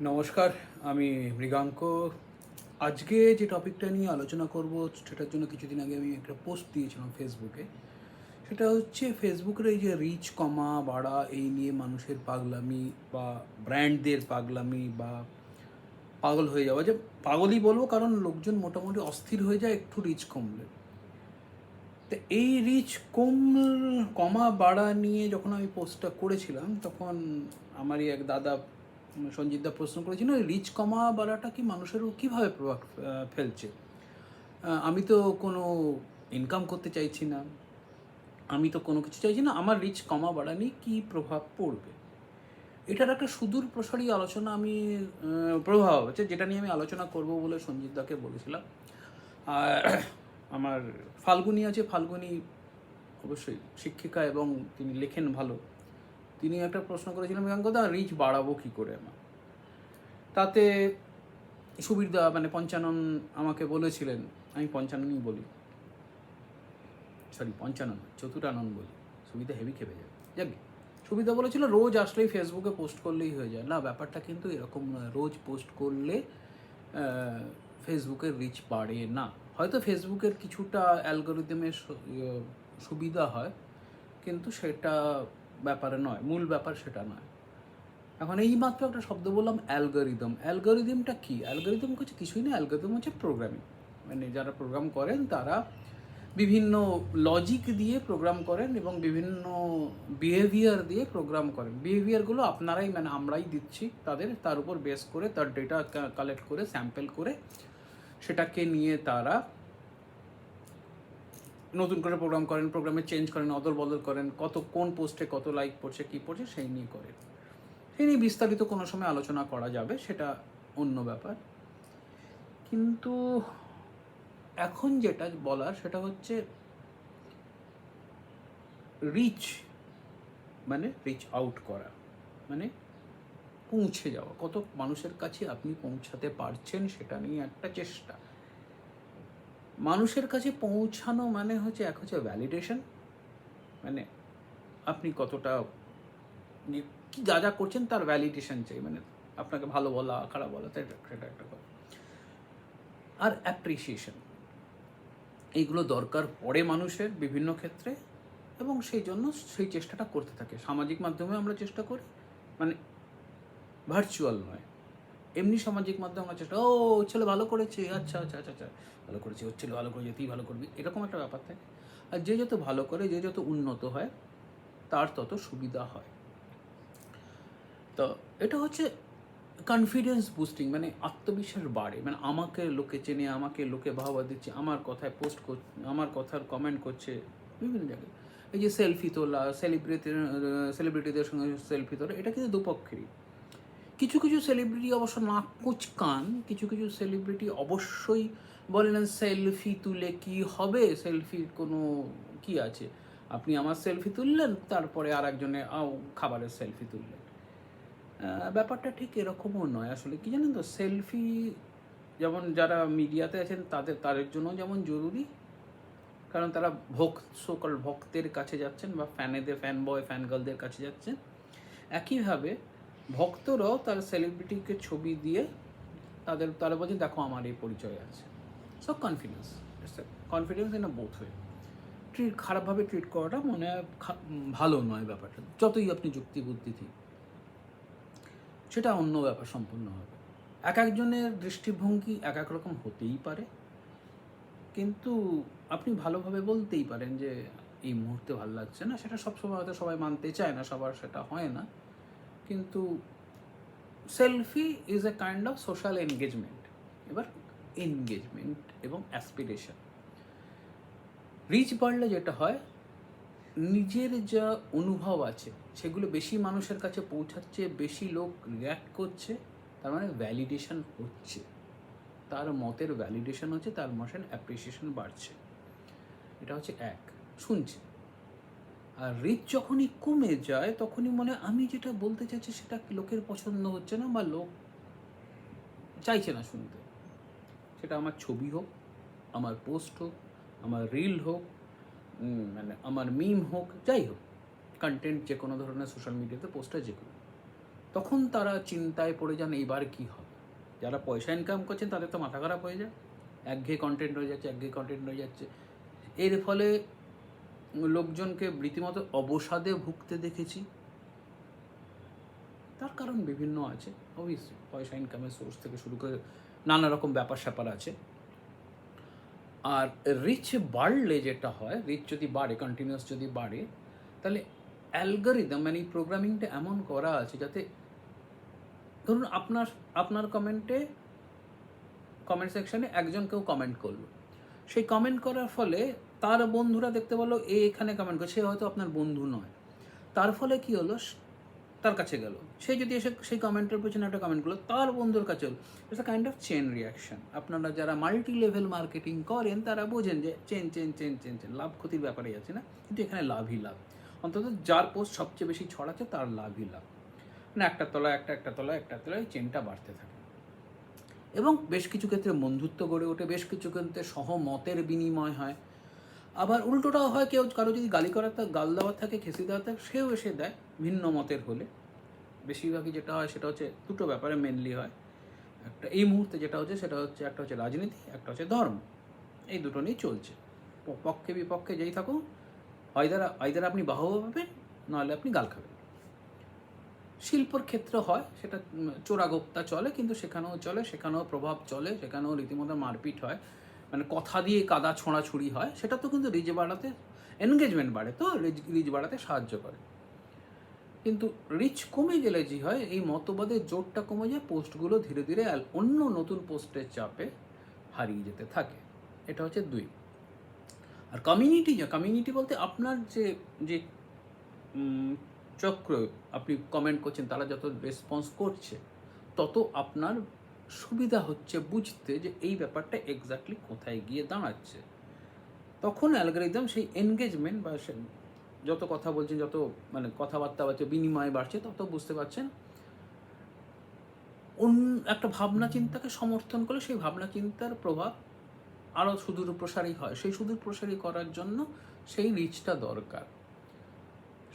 নমস্কার, আমি মৃগাঙ্ক। আজকে যে টপিকটা নিয়ে আলোচনা করব সেটার জন্য কিছুদিন আগে আমি একটা পোস্ট দিয়েছিলাম ফেসবুকে। সেটা হচ্ছে ফেসবুকের এই যে রিচ কমা বাড়া এই নিয়ে মানুষের পাগলামি বা ব্র্যান্ডদের পাগলামি বা পাগল হয়ে যাওয়া, যে পাগলই বলবো কারণ লোকজন মোটামুটি অস্থির হয়ে যায় একটু রিচ কমলে। তো এই রিচ কমা বাড়া নিয়ে যখন আমি পোস্টটা করেছিলাম তখন আমারই এক দাদা সঞ্জিতদা প্রশ্ন করেছিল, রিচ কমা বাড়াটা কি মানুষের কীভাবে প্রভাব ফেলছে। আমি তো কোনো ইনকাম করতে চাইছি না, আমি তো কোনো কিছু চাইছি না, আমার রিচ কমা বাড়া নিয়ে কী প্রভাব পড়বে। এটার একটা সুদূর প্রসারী আলোচনা আমি প্রভাব হচ্ছে, যেটা নিয়ে আমি আলোচনা করব বলে সঞ্জিতদাকে বলেছিলাম। আর আমার ফাল্গুনি আছে, ফাল্গুনি অবশ্যই শিক্ষিকা এবং তিনি লেখেন ভালো। তিনি একটা প্রশ্ন করেছিলেন, মেঘাঙ্কদা রিচ বাড়াবো কী করে আমার। তাতে সুবীরদা মানে পঞ্চানন আমাকে বলেছিলেন, আমি পঞ্চাননই বলি, সরি পঞ্চানন চতুরানন বলি, সুবিধা হেভি খেপে যাবে। যাবি সুবিধা বলেছিল রোজ আসলেই ফেসবুকে পোস্ট করলেই হয়ে যায়। না, ব্যাপারটা কিন্তু এরকম নয়। রোজ পোস্ট করলে ফেসবুকের রিচ বাড়ে না। হয়তো ফেসবুকের কিছুটা অ্যালগোরিদমের সুবিধা হয়, কিন্তু সেটা ব্যাপারে নয়, মূল ব্যাপার সেটা নয়। এখন এই মাত্র একটা শব্দ বললাম, অ্যালগোরিদম। অ্যালগোরিদমটা কি? অ্যালগোরিদম হচ্ছে কিছুই না, অ্যালগোরিদম হচ্ছে প্রোগ্রামিং। মানে যারা প্রোগ্রাম করেন তারা বিভিন্ন লজিক দিয়ে প্রোগ্রাম করেন এবং বিভিন্ন বিহেভিয়ার দিয়ে প্রোগ্রাম করেন। বিহেভিয়ারগুলো আপনারাই মানে আমরাই দিচ্ছি তাদের, তার উপর বেস করে তার ডেটা কালেক্ট করে স্যাম্পল করে সেটাকে নিয়ে তারা নতুন করে প্রোগ্রাম করেন, প্রোগ্রামে চেঞ্জ করেন, অদল বদল করেন, কোন পোস্টে কত লাইক পড়ছে কী পড়ছে সেই নিয়ে করেন। সেই নিয়ে বিস্তারিত কোনো সময় আলোচনা করা যাবে, সেটা অন্য ব্যাপার। কিন্তু এখন যেটা বলার সেটা হচ্ছে রিচ মানে রিচ আউট করা, মানে পৌঁছে যাওয়া। কত মানুষের কাছে আপনি পৌঁছাতে পারছেন সেটা নিয়ে একটা চেষ্টা। মানুষের কাছে পৌঁছানো মানে হচ্ছে এক হচ্ছে ভ্যালিডেশন, মানে আপনি কতটা কি যা যা করছেন তার ভ্যালিডেশন চাই, মানে আপনাকে ভালো বলা খারাপ বলা সেটা একটা কথা। আর অ্যাপ্রিসিয়েশন, এইগুলো দরকার পড়ে মানুষের বিভিন্ন ক্ষেত্রে, এবং সেই জন্য সেই চেষ্টাটা করতে থাকে। সামাজিক মাধ্যমে আমরা চেষ্টা করি, মানে ভার্চুয়াল নয়, এমনি সামাজিক মাধ্যমে আমরা চেষ্টা, ও ছেলে ভালো করেছে, আচ্ছা আচ্ছা আচ্ছা আচ্ছা ভালো করেছে, ওর ছেলে ভালো করেছে, তুই ভালো করবি, এরকম একটা ব্যাপার থাকে। আর যে যত ভালো করে, যে যত উন্নত হয়, তার তত সুবিধা হয়। তো এটা হচ্ছে কনফিডেন্স বুস্টিং, মানে আত্মবিশ্বাস বাড়ে, মানে আমাকে লোকে চেনে, আমাকে লোকে ভাবা দিচ্ছে, আমার কথায় পোস্ট করছে, আমার কথার কমেন্ট করছে বিভিন্ন জায়গায়। এই যে সেলফি তোলা, সেলিব্রিটিদের সঙ্গে সেলফি তোলা, এটা কিন্তু দুপক্ষেরই। কিছু কিছু সেলিব্রিটি অবশ্য নাক কুচকান, কিছু কিছু সেলিব্রিটি অবশ্যই বলেন সেলফি তুলে কি হবে, সেলফির কোনো কি আছে, আপনি আমার সেলফি তুললেন তারপরে আর একজনে খাবারের সেলফি তুললেন। ব্যাপারটা ঠিক এরকমও নয় আসলে। কি জানেন তো, সেলফি যেমন যারা মিডিয়াতে আছেন তাদের জন্য যেমন জরুরি, কারণ তারা সকল ভক্তের কাছে যাচ্ছেন বা ফ্যান বয় ফ্যান গার্লদের কাছে যাচ্ছেন, একইভাবে ভক্তরাও তার সেলিব্রিটিকে ছবি দিয়ে তারা বলছেন দেখো আমার এই পরিচয় আছে। সব confidence in a both way. খারাপভাবে ট্রিট করাটা মনে হয় ভালো নয় ব্যাপারটা, যতই আপনি যুক্তি বুদ্ধি দিন, সেটা অন্য ব্যাপার সম্পূর্ণ হবে। এক একজনের দৃষ্টিভঙ্গি এক এক রকম হতেই পারে, কিন্তু আপনি ভালোভাবে বলতেই পারেন যে এই মুহূর্তে ভালো লাগছে না। সেটা সবসময় হয়তো সবাই মানতে চায় না, সবার সেটা হয় না, কিন্তু selfie is a kind of social engagement. এবার এনগেজমেন্ট এবং অ্যাসপিরেশন, রিচ বাড়লে যেটা হয়, নিজের যা অনুভব আছে সেগুলো বেশি মানুষের কাছে পৌঁছাচ্ছে, বেশি লোক রিয়্যাক্ট করছে, তার মানে ভ্যালিডেশন হচ্ছে, তার মতের ভ্যালিডেশন হচ্ছে, তার মতের অ্যাপ্রিসিয়েশন বাড়ছে। এটা হচ্ছে এক, শুনছে। আর রিচ যখনই কমে যায় তখনই মনে আমি যেটা বলতে চাইছি সেটা লোকের পছন্দ হচ্ছে না বা লোক চাইছে না শুনতে। সেটা আমার ছবি হোক, আমার পোস্ট হোক, আমার রিল হোক, মানে আমার মিম হোক, যাই হোক, কন্টেন্ট যে কোনো ধরনের সোশ্যাল মিডিয়াতে পোস্টটা যে কোনো, তখন তারা চিন্তায় পড়ে যান এইবার কী হবে। যারা পয়সা ইনকাম করছেন তাদের তো মাথা খারাপ হয়ে যায়, একঘেয়ে কন্টেন্ট হয়ে যাচ্ছে। এর ফলে লোকজনকে রীতিমতো অবসাদে ভুগতে দেখেছি। তার কারণ বিভিন্ন আছে, অবভিয়াসলি পয়সা ইনকামের সোর্স থেকে শুরু করে নানা রকম ব্যাপার স্যাপার আছে। আর রিচ বাড়লে যেটা হয়, রিচ যদি বাড়ে, কন্টিনিউয়াস যদি বাড়ে, তাহলে অ্যালগরিদম মানে এই প্রোগ্রামিংটা এমন করা আছে যাতে ধরুন আপনার কমেন্ট সেকশানে একজন কেউ কমেন্ট করলো, সেই কমেন্ট করার ফলে তার বন্ধুরা দেখতে পেলো এখানে কমেন্ট করে, সে হয়তো আপনার বন্ধু নয়, তার ফলে কি হলো, তার কাছে গেল, সে যদি এসে সেই কমেন্টের পেছনে একটা কমেন্ট করলো, তার বন্ধুর কাছে হলো। It's a kind of chain reaction. আপনারা যারা মাল্টি লেভেল মার্কেটিং করেন তারা বোঝেন যে চেন লাভ ক্ষতির ব্যাপারে আছে না, কিন্তু এখানে লাভই লাভ। অন্তত যার পোস্ট সবচেয়ে বেশি ছড়াচ্ছে তার লাভই লাভ। মানে একটা তলায় চেনটা বাড়তে থাকে, এবং বেশ কিছু ক্ষেত্রে বন্ধুত্ব গড়ে ওঠে, বেশ কিছু ক্ষেত্রে সহমতের বিনিময় হয়। আবার উল্টোটাও হয়, কারো যদি গাল দেওয়ার থাকে, খেসি দেওয়ার থাকে, সেও এসে দেয় ভিন্ন মতের হলে। বেশিরভাগই যেটা হয় সেটা হচ্ছে দুটো ব্যাপারে মেনলি হয়। এই মুহূর্তে যেটা হচ্ছে সেটা হচ্ছে, একটা হচ্ছে রাজনীতি, একটা হচ্ছে ধর্ম। এই দুটো নিয়েই চলছে। পক্ষে বিপক্ষে যেই থাকুন, আইদার আপনি বাহবা পাবেন, নাহলে আপনি গাল খাবেন। শিল্পর ক্ষেত্রে হয় সেটা চোরাগোপ্তা চলে, কিন্তু সেখানেও প্রভাব চলে, সেখানেও রীতিমতো মারপিট হয়, মানে কথা দিয়ে কাদা ছোঁড়াছুড়ি হয়। সেটা তো কিন্তু রিচ বাড়াতে, এনগেজমেন্ট বাড়ে, তো রিচ বাড়াতে সাহায্য করে। কিন্তু রিচ কমে গেলে যে হয়, এই মতবাদের জোরটা কমে যায়, পোস্টগুলো ধীরে ধীরে অন্য নতুন পোস্টের চাপে হারিয়ে যেতে থাকে। এটা হচ্ছে 2। আর কমিউনিটি বলতে আপনার যে চক্র, আপনি কমেন্ট করছেন, তারা যত রেসপন্স করছে, তত আপনার সুবিধা হচ্ছে বুঝতে যে এই ব্যাপারটা এক্স্যাক্টলি কোথায় গিয়ে দাঁড়াচ্ছে। তখন অ্যালগরিদম সেই এনগেজমেন্ট বা যত কথা বলছেন, যত মানে কথাবার্তা বাড়ছে, বিনিময় বাড়ছে, তত বুঝতে পারছেন একটা ভাবনা চিন্তাকে সমর্থন করলে সেই ভাবনা চিন্তার প্রভাব আরও সুদূর প্রসারী হয়। সেই সুদূর প্রসারী করার জন্য সেই রিচটা দরকার।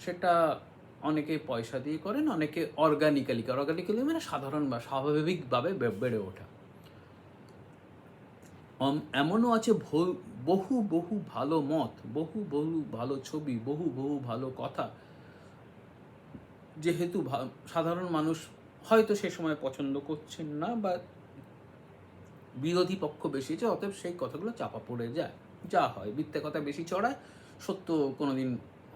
সেটা অনেকে পয়সা দিয়ে করেন, অনেকে অর্গানিক্যালি মানে সাধারণ বা স্বাভাবিকভাবে বেড়ে ওঠা। এমনও আছে বহু ভালো মত, বহু ভালো ছবি, বহু ভালো কথা, যেহেতু সাধারণ মানুষ হয়তো সে সময় পছন্দ করছেন না, বা বিরোধী পক্ষ বেশি আছে, অতএব সেই কথাগুলো চাপা পড়ে যায়। যা হয়, মিথ্যে কথা বেশি ছড়ায়, সত্য কোনোদিন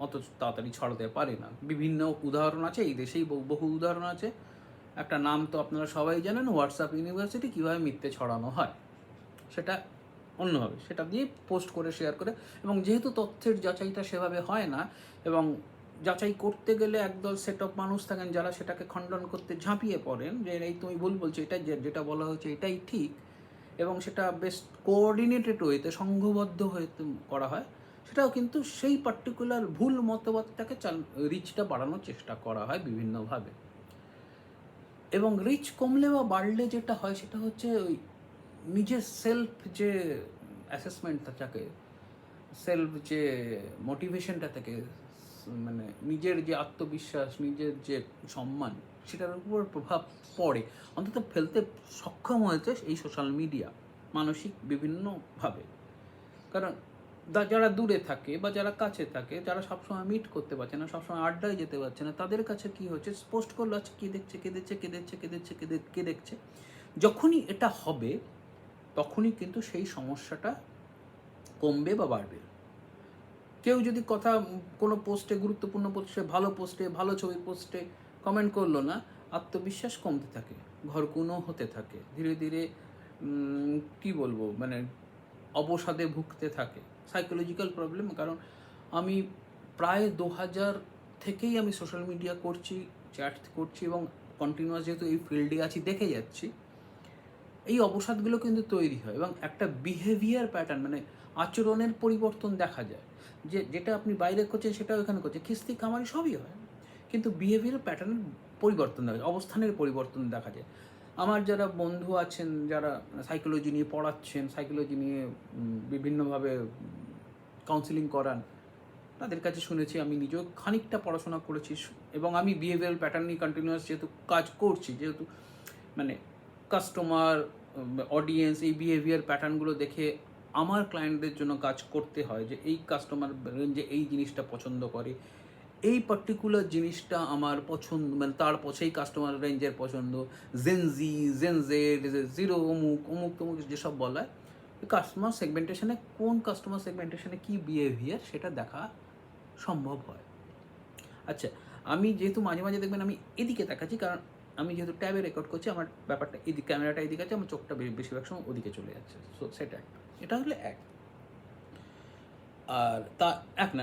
অত তাড়াতাড়ি ছড়াতে পারে না। বিভিন্ন উদাহরণ আছে, এই দেশেই বহু উদাহরণ আছে। একটা নাম তো আপনারা সবাই জানেন, হোয়াটসঅ্যাপ ইউনিভার্সিটি, কীভাবে মিথ্যে ছড়ানো হয় সেটা অন্যভাবে, সেটা দিয়ে পোস্ট করে শেয়ার করে। এবং যেহেতু তথ্যের যাচাইটা সেভাবে হয় না, এবং যাচাই করতে গেলে একদল সেট অফ মানুষ থাকেন যারা সেটাকে খণ্ডন করতে ঝাঁপিয়ে পড়েন, যে এই তুমি ভুল বলছো, এটা যেটা বলা হয়েছে এটাই ঠিক, এবং সেটা বেশ কোঅর্ডিনেটেড ওয়েতে, সংঘবদ্ধ হয়ে করা হয়, সেটাও কিন্তু সেই পার্টিকুলার ভুল মতবাদটাকে রিচটা বাড়ানোর চেষ্টা করা হয় বিভিন্নভাবে। এবং রিচ কমলে বা বাড়লে যেটা হয় সেটা হচ্ছে ওই নিজের সেলফ যে অ্যাসেসমেন্টটা থাকে, সেলফ যে মোটিভেশনটা থাকে, মানে নিজের যে আত্মবিশ্বাস, নিজের যে সম্মান, সেটার উপর প্রভাব পড়ে, অন্তত ফেলতে সক্ষম হয়েছে এই সোশ্যাল মিডিয়া মানসিক বিভিন্নভাবে। কারণ যারা দূরে থাকে বা যারা কাছে থাকে, যারা সবসময় মিট করতে পারছে না, সবসময় আড্ডায় যেতে পারছে না, তাদের কাছে কি হচ্ছে, পোস্ট করলো আচ্ছা কে দেখছে। যখনই এটা হবে তখনই কিন্তু সেই সমস্যাটা কমবে বা বাড়বে। কেউ যদি কোনো পোস্টে, গুরুত্বপূর্ণ পোস্টে, ভালো পোস্টে, ভালো ছবির পোস্টে কমেন্ট করলো না, আত্মবিশ্বাস কমতে থাকে, ঘরকুনো হতে থাকে, ধীরে ধীরে কি বলবো, মানে অবসাদে ভুগতে থাকে, সাইকোলজিক্যাল প্রবলেম। কারণ আমি প্রায় 2000 থেকেই আমি সোশ্যাল মিডিয়া করছি, চ্যাট করছি, এবং কন্টিনিউয়াস যেহেতু এই ফিল্ডে আছি, দেখে যাচ্ছি এই অবসাদগুলো কিন্তু তৈরি হয়, এবং একটা বিহেভিয়ার প্যাটার্ন, মানে আচরণের পরিবর্তন দেখা যায়। যেটা আপনি বাইরে করছেন সেটাও এখানে করছে, খিস্তি খামারি সবই হয়, কিন্তু বিহেভিয়ার প্যাটার্নের পরিবর্তন দেখা যায়, অবস্থানের পরিবর্তন দেখা যায়। আমার যারা বন্ধু আছেন, যারা সাইকোলজি নিয়ে পড়াচ্ছেন, সাইকোলজি নিয়ে বিভিন্নভাবে কাউন্সিলিং করান, তাদের কাছে শুনেছি, আমি নিজেও খানিকটা পড়াশোনা করেছি, এবং আমি বিহেভিয়ারাল প্যাটার্ন নিয়ে কন্টিনিউয়াস যেহেতু কাজ করছি, যেহেতু মানে কাস্টমার, অডিয়েন্স, এই বিহেভিয়ার প্যাটার্নগুলো দেখে আমার ক্লায়েন্টদের জন্য কাজ করতে হয়, যে এই কাস্টমার রেঞ্জে এই জিনিসটা পছন্দ করে, এই পার্টিকুলার জিনিসটা আমার পছন্দ, মানে তার সেই কাস্টমার রেঞ্জের পছন্দ, জেনজি, জেনজেড, জিরো, অমুক অমুক তমুক যেসব বলা হয়, কাস্টমার সেগমেন্টেশনে কোন কাস্টমার সেগমেন্টেশনে কী বিহেভিয়ার সেটা দেখা সম্ভব হয়। আচ্ছা, আমি যেহেতু মাঝে মাঝে দেখবেন আমি এদিকে দেখাচ্ছি, কারণ আমি যেহেতু ট্যাবে রেকর্ড করছি, আমার ব্যাপারটা এদিকে, ক্যামেরাটা এদিকে আছে, আমার চোখটা বেশিরভাগ সময় ওদিকে চলে যাচ্ছে। সো সেটা একটা, এটা হলো এক। আর তা এক না,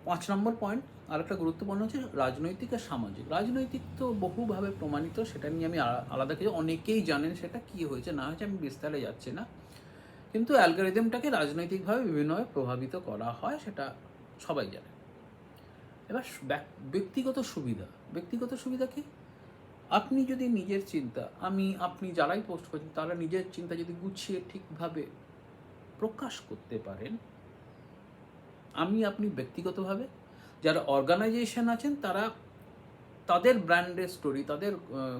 5 নম্বর পয়েন্ট আরেকটা গুরুত্বপূর্ণ হচ্ছে রাজনৈতিক আর সামাজিক। রাজনৈতিক তো বহুভাবে প্রমাণিত, সেটা নিয়ে আমি আলাদা কিছু, অনেকেই জানেন সেটা কী হয়েছে না হয়েছে, আমি বিস্তারে যাচ্ছি না। কিন্তু অ্যালগরিদমটাকে রাজনৈতিকভাবে বিভিন্নভাবে প্রভাবিত করা হয়, সেটা সবাই জানে। এবার ব্যক্তিগত সুবিধা, ব্যক্তিগত সুবিধা কি? আপনি যদি নিজের চিন্তা, আপনি যারাই পোস্ট করছেন তারা নিজের চিন্তা যদি গুছিয়ে ঠিকভাবে প্রকাশ করতে পারেন, আপনি ব্যক্তিগতভাবে, যারা অর্গানাইজেশন আছেন তারা তাদের ব্র্যান্ডের স্টোরি, তাদের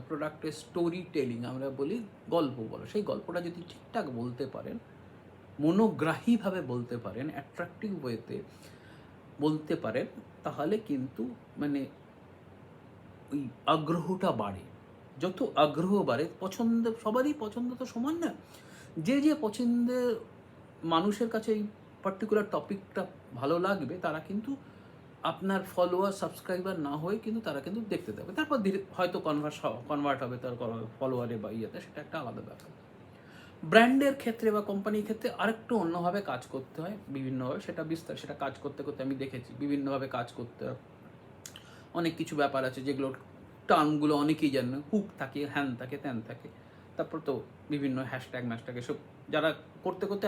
প্রোডাক্টের স্টোরি টেলিং আমরা বলি, গল্প বলো, সেই গল্পটা যদি ঠিকঠাক বলতে পারেন, মনোগ্রাহীভাবে বলতে পারেন, অ্যাট্রাকটিভ ওয়েতে বলতে পারেন, তাহলে কিন্তু মানে ওই আগ্রহটা বাড়ে। যত আগ্রহ বাড়ে, পছন্দ, সবারই পছন্দ তো সমান না। যে পছন্দের মানুষের কাছে এই পার্টিকুলার টপিকটা ভালো লাগবে, তারা কিন্তু আপনার ফলোয়ার, সাবস্ক্রাইবার না হয়ে কিন্তু তারা কিন্তু দেখতে দেবে, তারপর ধীরে হয়তো কনভার্ট হবে তার ফলোয়ারে বা ইয়েতে, সেটা একটা আলাদা ব্যাপার। ব্র্যান্ডের ক্ষেত্রে বা কোম্পানির ক্ষেত্রে আরেকটু অন্যভাবে কাজ করতে হয়, বিভিন্নভাবে, সেটা কাজ করতে করতে আমি দেখেছি বিভিন্নভাবে কাজ করতে হয়। অনেক কিছু ব্যাপার আছে যেগুলো টার্মগুলো অনেকেই জানে, হুক থাকে, হ্যান থাকে, ত্যান থাকে, তারপর তো বিভিন্ন হ্যাশট্যাগ ম্যাশট্যাগ এসব যারা করতে করতে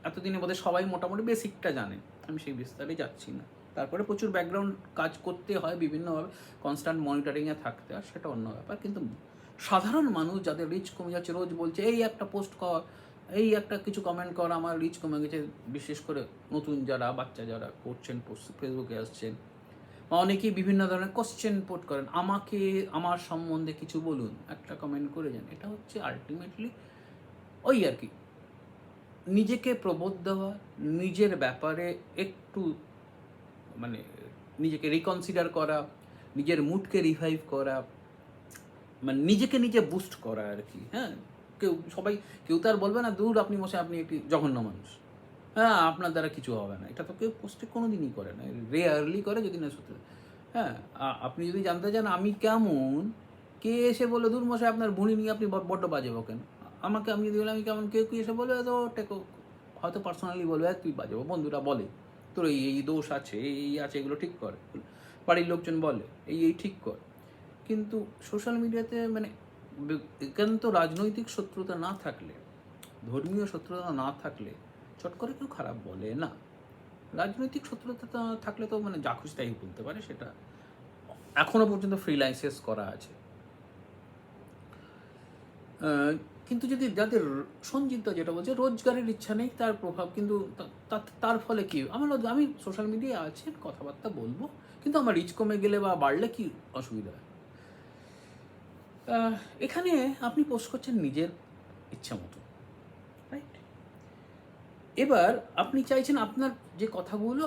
এতদিনে বোধহয় সবাই মোটামুটি বেসিকটা জানে, আমি সেই বিস্তারে যাচ্ছি না। তারপরে প্রচুর ব্যাকগ্রাউন্ড কাজ করতে হয় বিভিন্নভাবে, কনস্ট্যান্ট মনিটরিংয়ে থাকতে হয়, সেটা অন্য ব্যাপার। কিন্তু সাধারণ মানুষ যাদের রিচ কমে যাচ্ছে, রোজ বলছে এই একটা পোস্ট কর, এই একটা কিছু কমেন্ট কর, আমার রিচ কমে গেছে, বিশেষ করে নতুন যারা বাচ্চা যারা করছেন, পোস্ট ফেসবুকে আসছেন, অনেকেই বিভিন্ন ধরনের কোশ্চেন পোট করেন, আমাকে আমার সম্বন্ধে কিছু বলুন, একটা কমেন্ট করে যান। এটা হচ্ছে আলটিমেটলি ওই আর কি, নিজেকে প্রবোধ দেওয়া, নিজের ব্যাপারে একটু মানে নিজেকে রিকনসিডার করা, নিজের মুডকে রিভাইভ করা, মানে নিজেকে নিজে বুস্ট করা আর কি। হ্যাঁ, কেউ তো আর বলবে না দূর আপনি মশাই, আপনি একটি জঘন্য মানুষ, হ্যাঁ আপনার দ্বারা কিছু হবে না, এটা তো কেউ পোস্টে কোনো দিনই করে না, রেয়ারলি করে যদি না সত্যি। হ্যাঁ, আপনি যদি জানতে চান আমি কেমন, কে এসে বলে দূর মশাই আপনার ভুঁড়ি নিয়ে আপনি বড্ড বাজে বকেন, আমি যদি বলি আমি কেমন, কেউ এসে বলে হয়তো পার্সোনালি বলবে তুই বাজে, বন্ধুরা বলে তোর এই দোষ আছে, এই আছে, এগুলো ঠিক কর, বাড়ির লোকজন বলে এই ঠিক কর। কিন্তু সোশ্যাল মিডিয়াতে মানে একান্ত রাজনৈতিক শত্রুতা না থাকলে, ধর্মীয় শত্রুতা না থাকলে চট করে কেউ খারাপ বলে না। রাজনৈতিক শত্রুতা থাকলে তো মানে যা খুশি তাই বলতে পারে, সেটা এখনো পর্যন্ত ফ্রিল্যান্সেস করা আছে। কিন্তু যদি যাদের সঞ্চিত, যেটা বলছে রোজগারের ইচ্ছা নেই, তার প্রভাব কিন্তু তার ফলে কি, আমি সোশ্যাল মিডিয়ায় আছে, কথাবার্তা বলবো, কিন্তু আমার রিচ কমে গেলে বা বাড়লে কি অসুবিধা হয়? এখানে আপনি পোস্ট করছেন নিজের ইচ্ছা মতো, রাইট? এবার আপনি চাইছেন আপনার যে কথাগুলো,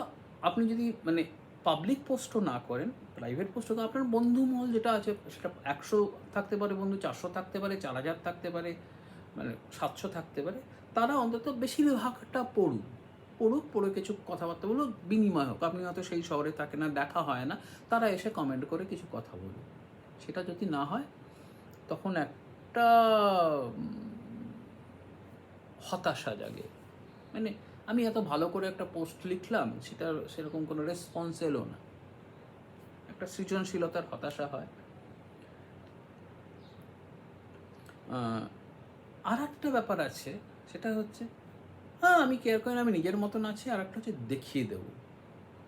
আপনি যদি মানে পাবলিক পোস্টও না করেন, প্রাইভেট পোস্টও, তো আপনার বন্ধুমহল যেটা আছে সেটা 100 থাকতে পারে, বন্ধু 400 থাকতে পারে, 4000 থাকতে পারে, মানে 700 থাকতে পারে, তারা অন্তত বেশিরভাগটা পড়ে কিছু কথাবার্তা বলুক, বিনিময় হোক। আপনি হয়তো সেই শহরে থাকেন না, দেখা হয় না, তারা এসে কমেন্ট করে কিছু কথা বলুক। সেটা যদি না হয়, তখন একটা হতাশা জাগে, মানে আমি এত ভালো করে একটা পোস্ট লিখলাম, সেরকম কোনো রেসপন্স এলো না, একটা সৃজনশীলতার হতাশা হয়। আর একটা ব্যাপার আছে, সেটা হচ্ছে হ্যাঁ আমি কেয়ার করি না, আমি নিজের মতন আছি, আর একটা হচ্ছে দেখিয়ে দেবো।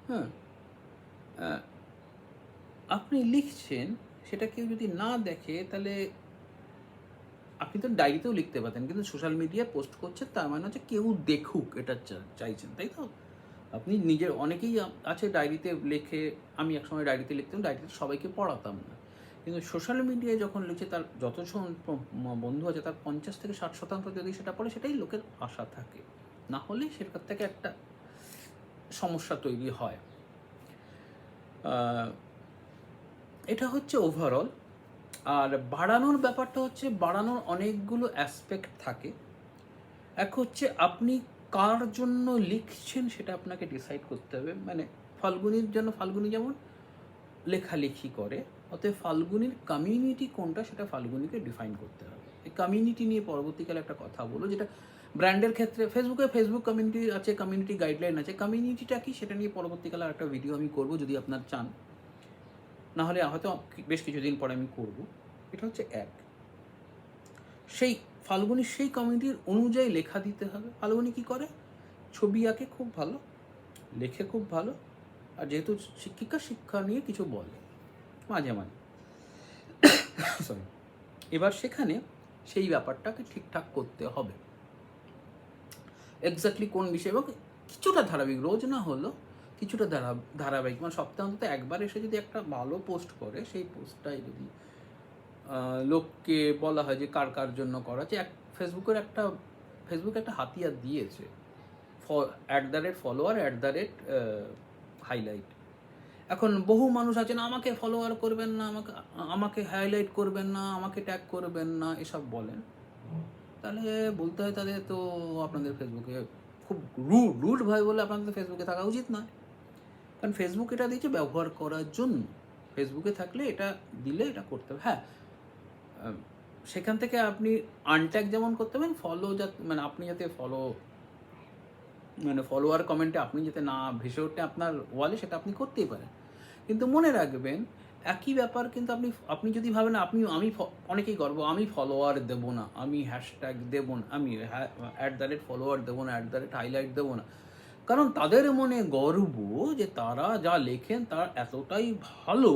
হ্যাঁ, আপনি লিখছেন, সেটা কেউ যদি না দেখে, তাহলে আপনি তো ডায়েরিতেও লিখতে পারতেন, কিন্তু সোশ্যাল মিডিয়ায় পোস্ট করছেন, তার মানে হচ্ছে কেউ দেখুক এটা চাইছেন, তাই তো? আপনি নিজের অনেকেই আছে ডায়েরিতে লেখে, আমি একসময় ডায়েরিতে লিখতাম, ডায়েরিতে সবাইকে পড়াতাম না, কিন্তু সোশ্যাল মিডিয়ায় যখন লিখছে তার যতজন বন্ধু আছে তার 50 থেকে 60% যদি সেটা পড়ে, সেটাই লোকের আশা থাকে, না হলে সেটার থেকে একটা সমস্যা তৈরি হয়। এটা হচ্ছে ওভারঅল। আর বাড়ানোর ব্যাপারটা হচ্ছে, বাড়ানোর অনেকগুলো অ্যাসপেক্ট থাকে। এক হচ্ছে আপনি কার জন্য লিখছেন সেটা আপনাকে ডিসাইড করতে হবে। মানে ফাল্গুনির জন্য, ফাল্গুনি যেমন লেখালেখি করে, অতএব ফাল্গুনির কমিউনিটি কোনটা সেটা ফাল্গুনিকে ডিফাইন করতে হবে। এই কমিউনিটি নিয়ে পরবর্তীকালে একটা কথা বলো, যেটা ব্র্যান্ডের ক্ষেত্রে ফেসবুক কমিউনিটি আছে, কমিউনিটি গাইডলাইন আছে। কমিউনিটিটা কি সেটা নিয়ে পরবর্তীকালে একটা ভিডিও আমি করব যদি আপনার চান, না হলে হয়তো বেশ কিছুদিন পরে আমি করব। এটা হচ্ছে এক, সেই ফাল্গুনির সেই কমিউনিটির অনুযায়ী লেখা দিতে হবে। ফাল্গুনি কী করে? ছবি আঁকে খুব ভালো, লেখে খুব ভালো, আর যেহেতু শিক্ষা নিয়ে কিছু বলে মাঝে মাঝে, সরি, এবার সেখানে সেই ব্যাপারটাকে ঠিকঠাক করতে হবে। এক্স্যাক্টলি কোন বিষয়, এবং কিছুটা ধারাবাহিক, রোজ না হলো কিছুটা ধারাবাহিক, মানে সপ্তাহে অন্তত একবার এসে যদি একটা ভালো পোস্ট করে, সেই পোস্টটাই যদি লোককে বলা হয় যে কার কার জন্য করা আছে। ফেসবুক একটা হাতিয়ার দিয়েছে, @follower @হাইলাইট। এখন বহু মানুষ আছেন, আমাকে ফলোয়ার করবেন না, আমাকে হাইলাইট করবেন না, আমাকে ট্যাগ করবেন না, এসব বলেন। তাহলে বলতে হয় তাদের তো আপনাদের ফেসবুকে খুব রুড ভাই বলে আপনাদের ফেসবুকে থাকা উচিত নয়। কারণ ফেসবুক এটা দিয়েছে ব্যবহার করার জন্য। ফেসবুকে থাকলে এটা দিলে এটা করতে হবে। হ্যাঁ, সেখান থেকে আপনি আনট্যাগ যেমন করতে পারেন, মানে আপনি যাতে ফলোয়ার কমেন্টে আপনি যাতে না ভেসে ওঠে আপনার ওয়ালে, সেটা আপনি করতেই পারেন। কিন্তু মনে রাখবেন একই ব্যাপার, কিন্তু আপনি যদি ভাবেন অনেকেই গর্ব, আমি ফলোয়ার দেবো না, আমি হ্যাশট্যাগ দেবো না, আমি @follower দেবো না, @highlight দেবো না, কারণ তাদের মনে গর্ব যে তারা যা লেখেন তারা এতটাই ভালো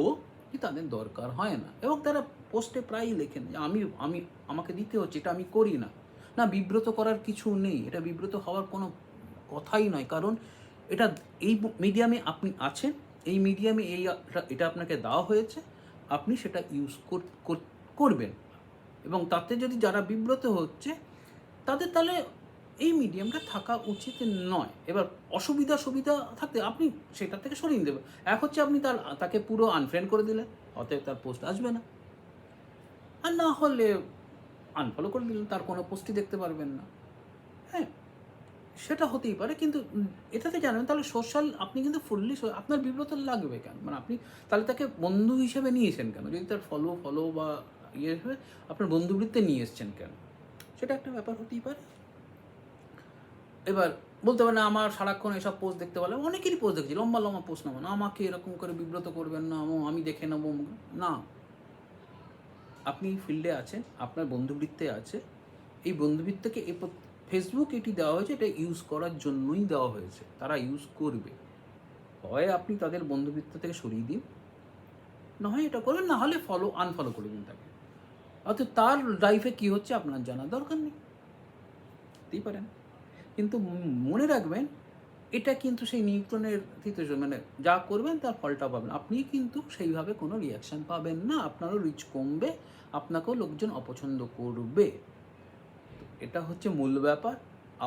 যে তাদের দরকার হয় না, এবং তারা পোস্টে প্রায়ই লেখেন যে আমাকে দিতে হচ্ছে, এটা আমি করি না। না, বিব্রত করার কিছু নেই, এটা বিব্রত হওয়ার কোনো কথাই নয়, কারণ এই মিডিয়ামে আপনি আছেন, এই মিডিয়ামে এটা আপনাকে দেওয়া হয়েছে, আপনি সেটা ইউজ করবেন। এবং তাতে যদি যারা বিব্রত হচ্ছে তাদের তাহলে এই মিডিয়ামটা থাকা উচিত নয়। এবার সুবিধা থাকতে আপনি সেটা থেকে সরিয়ে দেবেন। এক হচ্ছে আপনি তাকে পুরো আনফ্রেন্ড করে দিলেন, অতএব তার পোস্ট আসবে না, আর না হলে আনফলো করে দিলেন, তার কোনো পোস্টই দেখতে পারবেন না। হ্যাঁ, সেটা হতেই পারে, কিন্তু এটাতে জানেন তাহলে আপনি কিন্তু ফুললি আপনার বিব্রত লাগবে কেন? মানে আপনি তাহলে তাকে বন্ধু হিসেবে নিয়েছেন কেন? যদি তার ফলো বা হিসেবে আপনার বন্ধুবৃত্তে নিয়ে এসছেন কেন? সেটা একটা ব্যাপার হতেই পারে। এবার বলতে পারে না, আমার সারাক্ষণ এসব পোস্ট দেখতে পারলে, অনেকেরই পোস্ট দেখছি, লম্বা পোস্ট নেবো না, আমাকে এরকম করে বিব্রত করবেন না, আমি দেখে নেবো না। আপনি ফিল্ডে আছেন, আপনার বন্ধুবৃত্তে আছে, এই বন্ধুবৃত্তকে ফেসবুক এটি দেওয়া হয়েছে, এটা ইউজ করার জন্যই দেওয়া হয়েছে, তারা ইউজ করবে। হয় আপনি তাদের বন্ধুবৃত্ত থেকে সরিয়ে দিন, না হয় এটা করবেন, না হলে আনফলো করে দিন তাকে। অর্থাৎ তার লাইফে কী হচ্ছে আপনার জানার দরকার নেই, দিতেই পারেন। কিন্তু মনে রাখবেন এটা কিন্তু সেই নিউটনের মানে যা করবেন তার ফলটা পাবেন, আপনি কিন্তু সেইভাবে কোনো রিয়াকশান পাবেন না, আপনারও রিচ কমবে, আপনাকেও লোকজন অপছন্দ করবে। এটা হচ্ছে মূল ব্যাপার।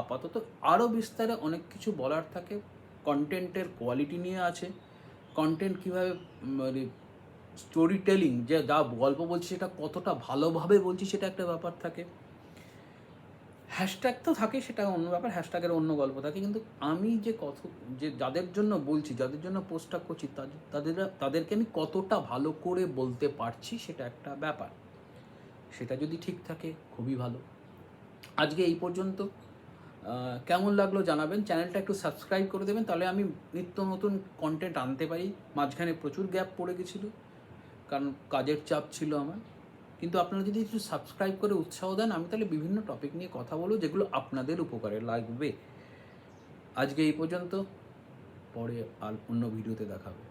আপাতত আরও বিস্তারে অনেক কিছু বলার থাকে, কন্টেন্টের কোয়ালিটি নিয়ে আছে, কন্টেন্ট কীভাবে মানে স্টোরি টেলিং, যে যা গল্প বলছি সেটা কতটা ভালোভাবে বলছি সেটা একটা ব্যাপার থাকে, হ্যাশট্যাগ তো থাকে সেটা অন্য ব্যাপার, হ্যাশট্যাগের অন্য গল্প থাকে, কিন্তু আমি যে যাদের জন্য বলছি, যাদের জন্য পোস্টটা করছি, তাদেরকে আমি কতটা ভালো করে বলতে পারছি সেটা একটা ব্যাপার, সেটা যদি ঠিক থাকে খুবই ভালো। আজকে এই পর্যন্ত, কেমন লাগলো জানাবেন, চ্যানেলটা একটু সাবস্ক্রাইব করে দেবেন, তাহলে আমি নিত্য নতুন কন্টেন্ট আনতে পারি। মাঝখানে প্রচুর গ্যাপ পড়ে গেছিলো কারণ কাজের চাপ ছিল আমার, কিন্তু আপনারা যদি একটু সাবস্ক্রাইব করে উৎসাহ দেন, আমি তাহলে বিভিন্ন টপিক নিয়ে কথা বলবো যেগুলো আপনাদের উপকারে লাগবে। আজকে এই পর্যন্ত, পরে আর অন্য ভিডিওতে দেখা হবে।